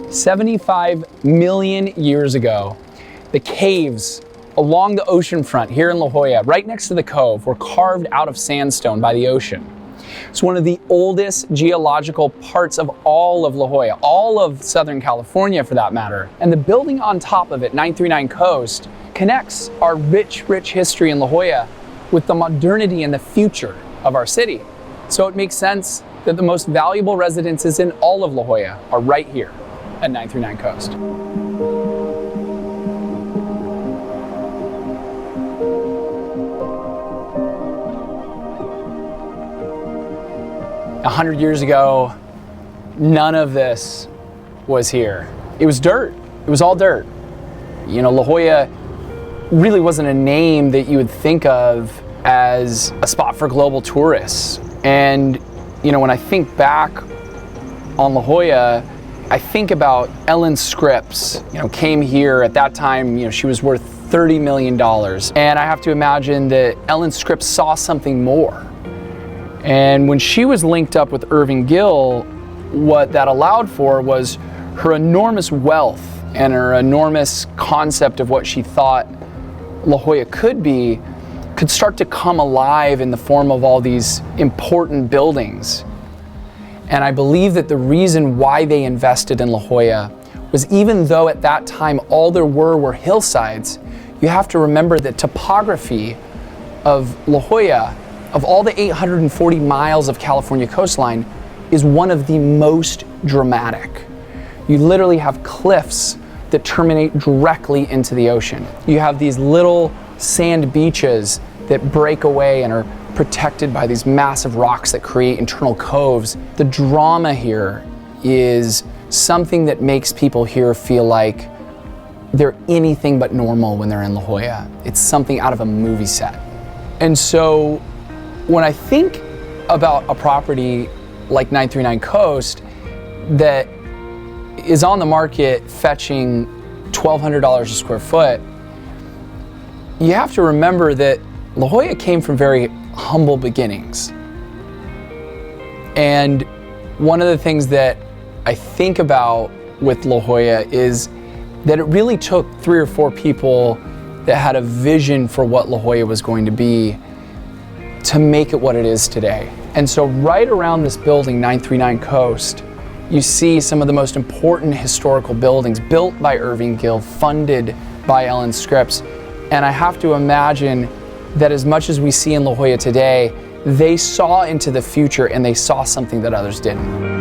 $75 million years ago, the caves along the ocean front here in La Jolla, right next to the cove, were carved out of sandstone by the ocean. It's one of the oldest geological parts of all of La Jolla, all of Southern California for that matter. And the building on top of it, 939 Coast, connects our rich history in La Jolla with the modernity and the future of our city. So it makes sense that the most valuable residences in all of La Jolla are right here at 939 Coast. A 100 years ago, none of this was here. It was dirt. It was all dirt. You know, La Jolla really wasn't a name that you would think of as a spot for global tourists. And, you know, when I think back on La Jolla, I think about Ellen Scripps, you know, came here at that time, you know, she was worth $30 million. And I have to imagine that Ellen Scripps saw something more. And when she was linked up with Irving Gill, what that allowed for was her enormous wealth and her enormous concept of what she thought La Jolla could be, could start to come alive in the form of all these important buildings. And I believe that the reason why they invested in La Jolla was, even though at that time all there were hillsides, you have to remember that topography of La Jolla, of all the 840 miles of California coastline, is one of the most dramatic. You literally have cliffs that terminate directly into the ocean. You have these little sand beaches that break away and are protected by these massive rocks that create internal coves. The drama here is something that makes people here feel like they're anything but normal when they're in La Jolla. It's something out of a movie set. And so when I think about a property like 939 Coast that is on the market fetching $1,200 a square foot, you have to remember that La Jolla came from very humble beginnings. And one of the things that I think about with La Jolla is that it really took 3 or 4 people that had a vision for what La Jolla was going to be to make it what it is today. And so right around this building, 939 Coast, you see some of the most important historical buildings built by Irving Gill, funded by Ellen Scripps. And I have to imagine that as much as we see in La Jolla today, they saw into the future and they saw something that others didn't.